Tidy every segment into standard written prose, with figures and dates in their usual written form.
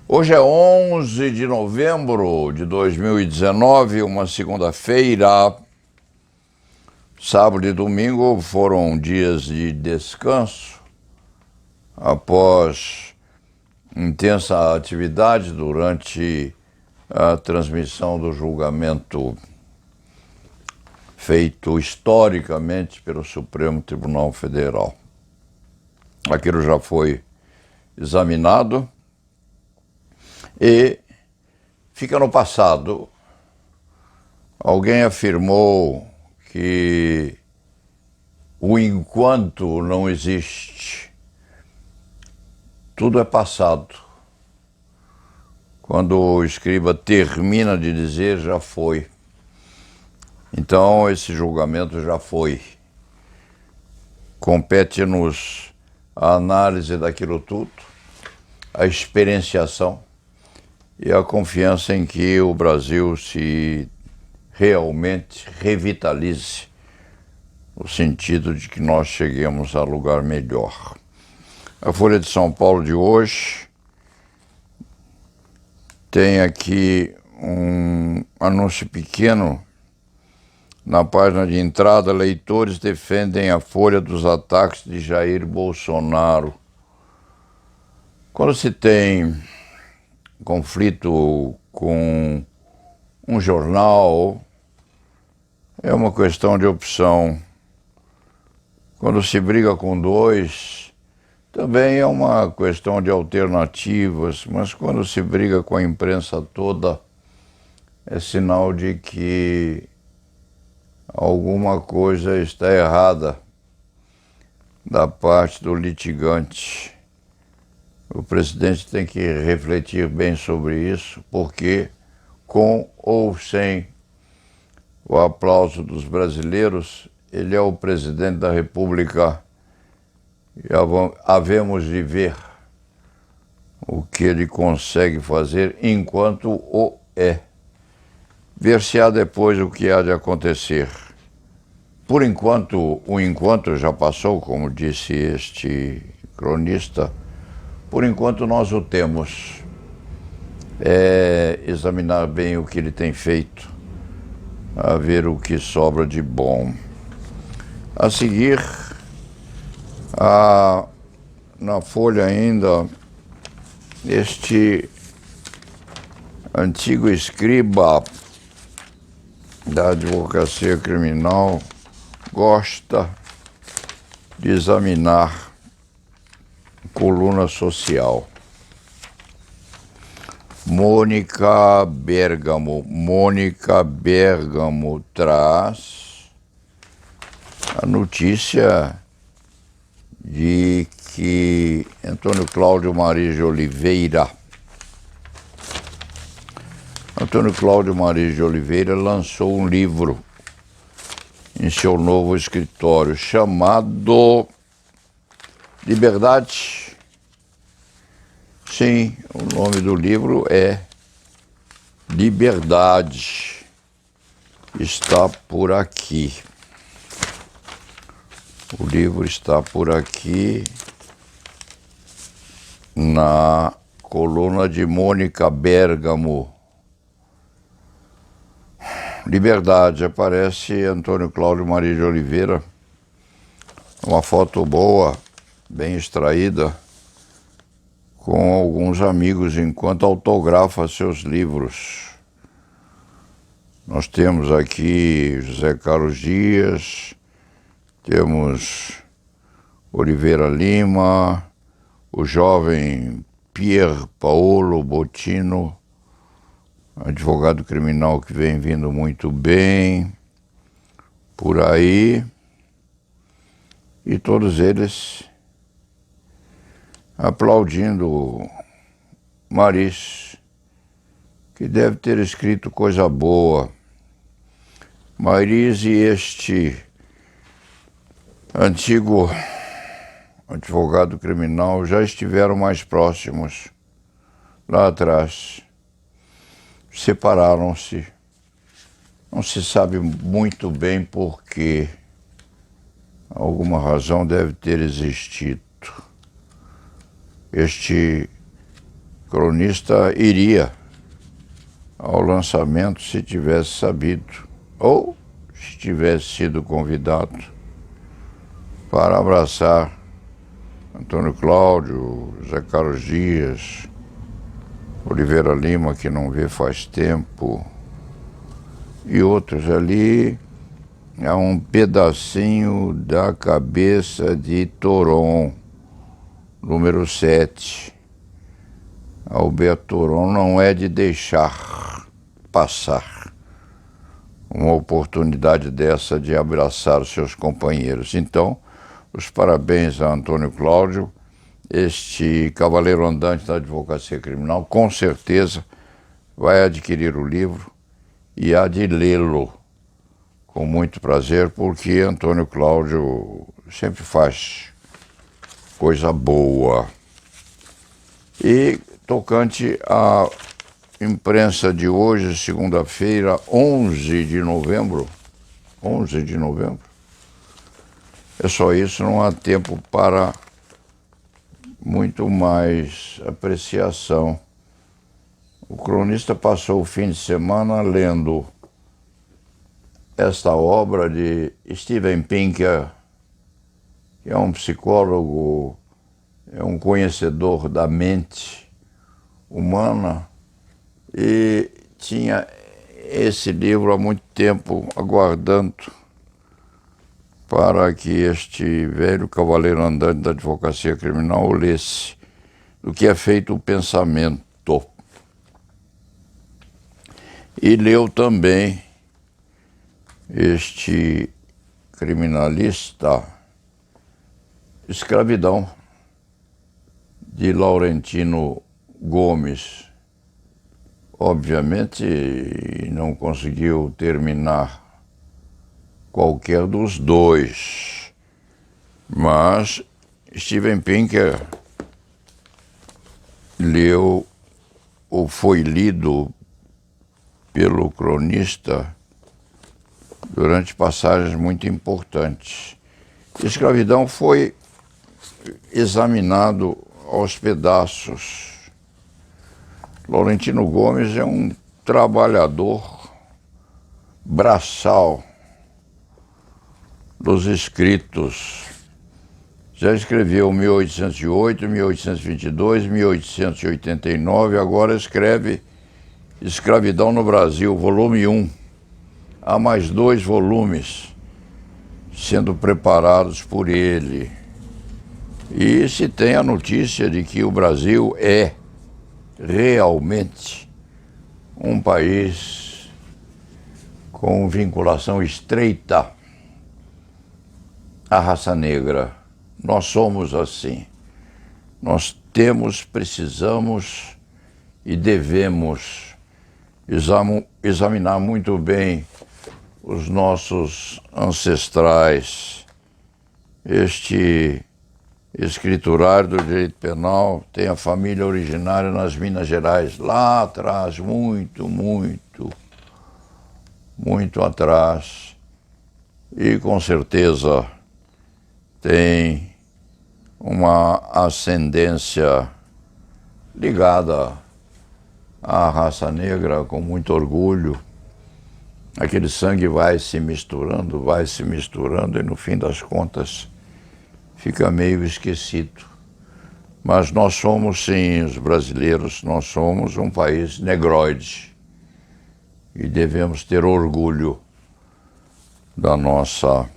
Hoje é 11 de novembro de 2019, uma segunda-feira. Sábado e domingo foram dias de descanso após intensa atividade durante a transmissão do julgamento feito historicamente pelo Supremo Tribunal Federal. Aquilo já foi examinado e fica no passado. Alguém afirmou que o enquanto não existe. Tudo é passado. Quando o escriba termina de dizer, já foi. Então, esse julgamento já foi. Compete-nos a análise daquilo tudo, a experienciação e a confiança em que o Brasil se realmente revitalize, no sentido de que nós cheguemos a lugar melhor. A Folha de São Paulo de hoje tem aqui um anúncio pequeno na página de entrada: leitores defendem a Folha dos ataques de Jair Bolsonaro. Quando se tem conflito com um jornal, é uma questão de opção. Quando se briga com dois, também é uma questão de alternativas, mas quando se briga com a imprensa toda, é sinal de que alguma coisa está errada da parte do litigante. O presidente tem que refletir bem sobre isso, porque, com ou sem o aplauso dos brasileiros, ele é o presidente da República e havemos de ver o que ele consegue fazer enquanto o é. Ver-se-á depois o que há de acontecer. Por enquanto, o enquanto já passou, como disse este cronista. Por enquanto nós o temos. É examinar bem o que ele tem feito, a ver o que sobra de bom. A seguir, na Folha ainda, este antigo escriba da advocacia criminal gosta de examinar coluna social. Mônica Bergamo traz a notícia de que Antônio Cláudio Maria de Oliveira lançou um livro em seu novo escritório chamado Liberdade. Sim, o nome do livro é Liberdade. Está por aqui. O livro está por aqui na coluna de Mônica Bergamo. Liberdade, aparece Antônio Cláudio Maria de Oliveira, uma foto boa, bem extraída, com alguns amigos enquanto autografa seus livros. Nós temos aqui José Carlos Dias, temos Oliveira Lima, o jovem Pier Paolo Bottino, advogado criminal que vem vindo muito bem por aí, e todos eles aplaudindo Mariz, que deve ter escrito coisa boa. Mariz e este antigo advogado criminal já estiveram mais próximos lá atrás. Separaram-se. Não se sabe muito bem por quê. Alguma razão deve ter existido. Este cronista iria ao lançamento se tivesse sabido, ou se tivesse sido convidado para abraçar Antônio Cláudio, Zé Carlos Dias, Oliveira Lima, que não vê faz tempo, e outros ali. É um pedacinho da cabeça de Toron, número 7. Alberto Toron não é de deixar passar uma oportunidade dessa de abraçar os seus companheiros. Então, os parabéns a Antônio Cláudio, este cavaleiro andante da advocacia criminal, com certeza vai adquirir o livro e há de lê-lo com muito prazer, porque Antônio Cláudio sempre faz coisa boa. E tocante à imprensa de hoje, segunda-feira, 11 de novembro, é só isso, não há tempo para muito mais apreciação. O cronista passou o fim de semana lendo esta obra de Steven Pinker, que é um psicólogo, é um conhecedor da mente humana, e tinha esse livro há muito tempo aguardando para que este velho cavaleiro andante da advocacia criminal o lesse, do que é feito o pensamento. E leu também este criminalista Escravidão, de Laurentino Gomes. Obviamente não conseguiu terminar qualquer dos dois, mas Steven Pinker leu ou foi lido pelo cronista durante passagens muito importantes. Escravidão foi examinado aos pedaços. Laurentino Gomes é um trabalhador braçal dos escritos. Já escreveu 1808, 1822, 1889, agora escreve Escravidão no Brasil, volume 1. Há mais 2 volumes sendo preparados por ele. E se tem a notícia de que o Brasil é realmente um país com vinculação estreita à raça negra. Nós somos assim. Nós temos, precisamos e devemos examinar muito bem os nossos ancestrais. Este escriturário do direito penal tem a família originária nas Minas Gerais, lá atrás, muito atrás, e com certeza tem uma ascendência ligada à raça negra com muito orgulho. Aquele sangue vai se misturando e no fim das contas fica meio esquecido. Mas nós somos, sim, os brasileiros, nós somos um país negroide e devemos ter orgulho da nossa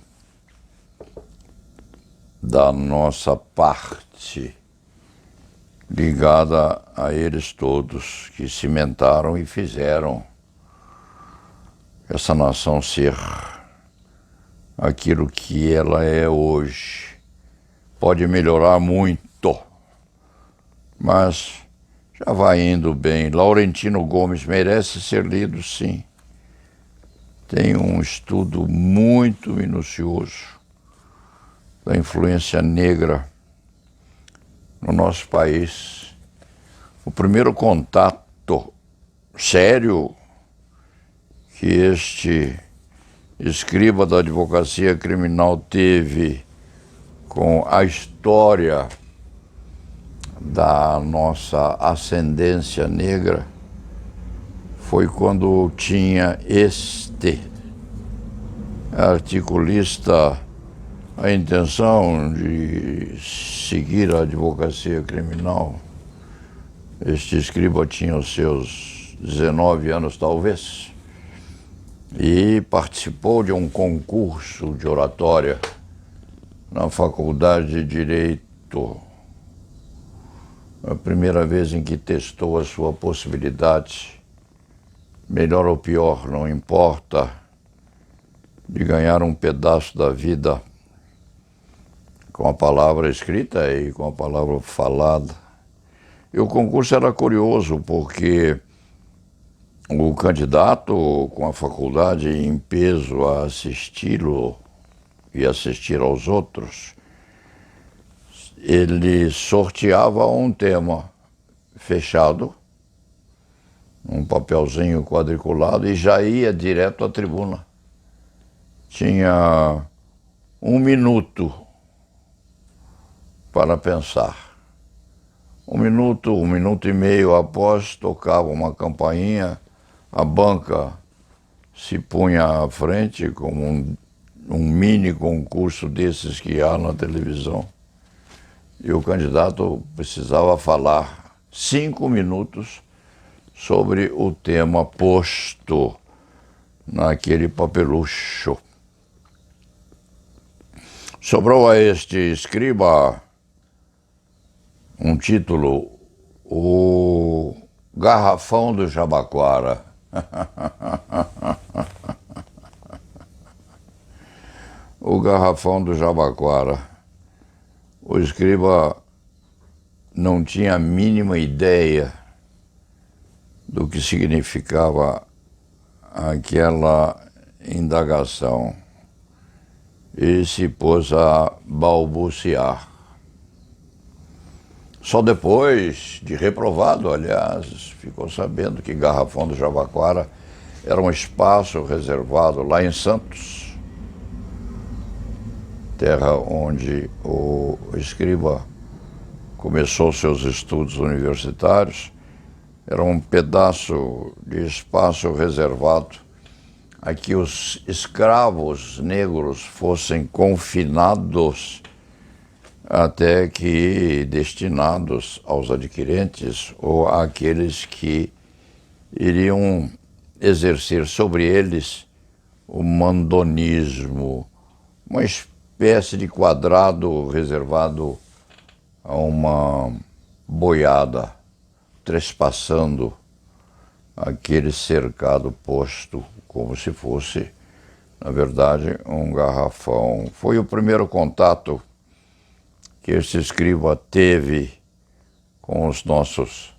parte ligada a eles todos que cimentaram e fizeram essa nação ser aquilo que ela é hoje. Pode melhorar muito, mas já vai indo bem. Laurentino Gomes merece ser lido, sim. Tem um estudo muito minucioso da influência negra no nosso país. O primeiro contato sério que este escriba da advocacia criminal teve com a história da nossa ascendência negra foi quando tinha este articulista a intenção de seguir a advocacia criminal. Este escriba tinha os seus 19 anos, talvez, e participou de um concurso de oratória na Faculdade de Direito. A primeira vez em que testou a sua possibilidade, melhor ou pior, não importa, de ganhar um pedaço da vida com a palavra escrita e com a palavra falada. E o concurso era curioso porque o candidato com a faculdade em peso a assisti-lo e assistir aos outros, ele sorteava um tema fechado, um papelzinho quadriculado, e já ia direto à tribuna. Tinha 1 minuto para pensar. 1 minuto e meio após, tocava uma campainha, a banca se punha à frente, como um mini concurso desses que há na televisão, e o candidato precisava falar 5 minutos sobre o tema posto naquele papelucho. Sobrou a este escriba um título, O Garrafão do Jabaquara. O Garrafão do Jabaquara. O escriba não tinha a mínima ideia do que significava aquela indagação e se pôs a balbuciar. Só depois de reprovado, aliás, ficou sabendo que Garrafão do Jabaquara era um espaço reservado lá em Santos, terra onde o escriba começou seus estudos universitários. Era um pedaço de espaço reservado a que os escravos negros fossem confinados até que destinados aos adquirentes ou àqueles que iriam exercer sobre eles o mandonismo, uma espécie de quadrado reservado a uma boiada, trespassando aquele cercado posto como se fosse, na verdade, um garrafão. Foi o primeiro contato que esse escriba teve com os nossos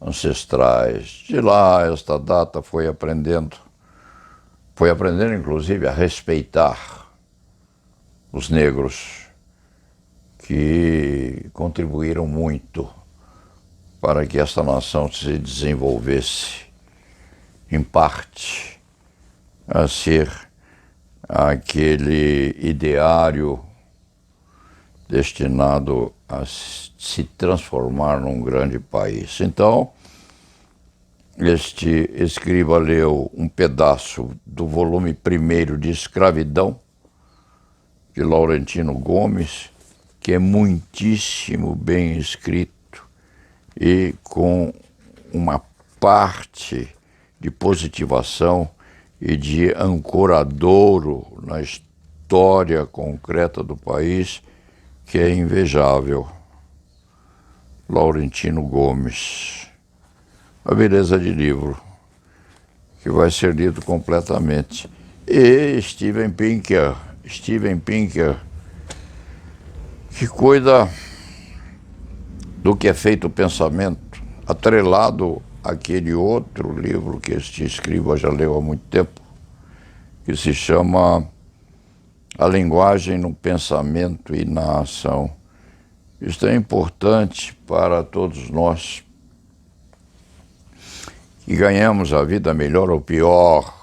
ancestrais. De lá, esta data, foi aprendendo inclusive a respeitar os negros que contribuíram muito para que esta nação se desenvolvesse, em parte, a ser aquele ideário destinado a se transformar num grande país. Então, este escriba leu um pedaço do volume 1º de Escravidão, de Laurentino Gomes, que é muitíssimo bem escrito e com uma parte de positivação e de ancoradouro na história concreta do país, que é invejável. Laurentino Gomes. A beleza de livro, que vai ser lido completamente. E Steven Pinker, que cuida do que é feito o pensamento, atrelado àquele outro livro que este escriba já leu há muito tempo, que se chama A Linguagem no Pensamento e na Ação. Isto é importante para todos nós, que ganhamos a vida melhor ou pior,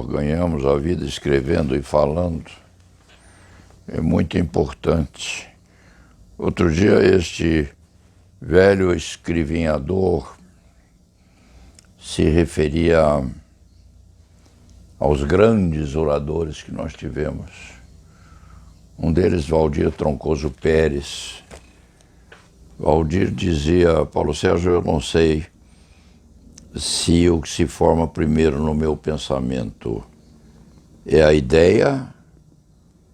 ganhamos a vida escrevendo e falando. É muito importante. Outro dia este velho escrivinhador se referia aos grandes oradores que nós tivemos. Um deles, Valdir Troncoso Pérez. Valdir dizia: Paulo Sérgio, eu não sei se o que se forma primeiro no meu pensamento é a ideia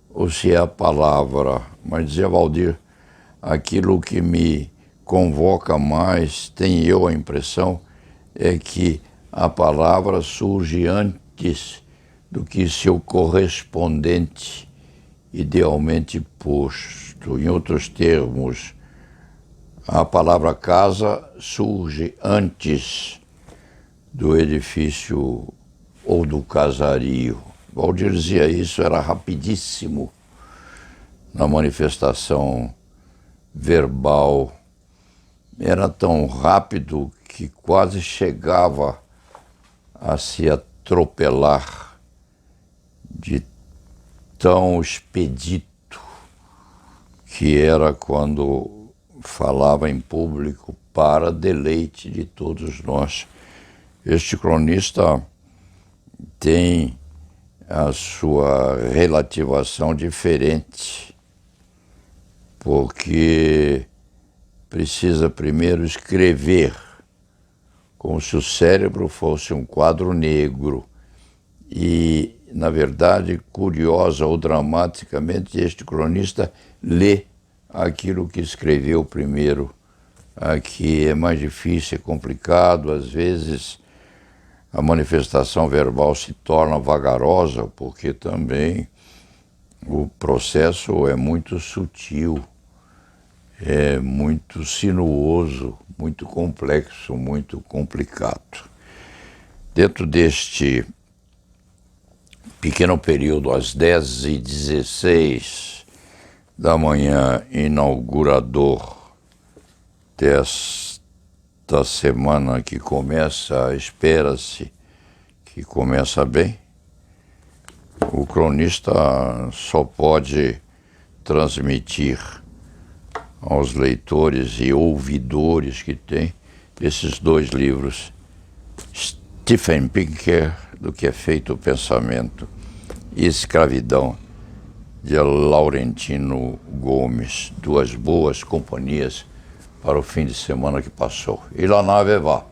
ou se é a palavra. Mas dizia Valdir, aquilo que me convoca mais, tenho eu a impressão, é que a palavra surge antes do que seu correspondente idealmente posto. Em outros termos, a palavra casa surge antes do edifício ou do casario. Valdir dizia isso, era rapidíssimo na manifestação verbal. Era tão rápido que quase chegava a se atropelar de tão expedito que era quando falava em público para deleite de todos nós. Este cronista tem a sua relativação diferente, porque precisa primeiro escrever, como se o cérebro fosse um quadro negro. E, na verdade, curiosa ou dramaticamente, este cronista lê aquilo que escreveu primeiro. Aqui é mais difícil, é complicado, às vezes a manifestação verbal se torna vagarosa, porque também o processo é muito sutil, é muito sinuoso, muito complexo, muito complicado. Dentro deste pequeno período, às 10h16 da manhã, inaugurador desta semana que começa, espera-se que começa bem, o cronista só pode transmitir aos leitores e ouvidores que tem esses dois livros, Steven Pinker, Do que é feito o pensamento, e Escravidão, de Laurentino Gomes, duas boas companhias para o fim de semana que passou. E la nave va.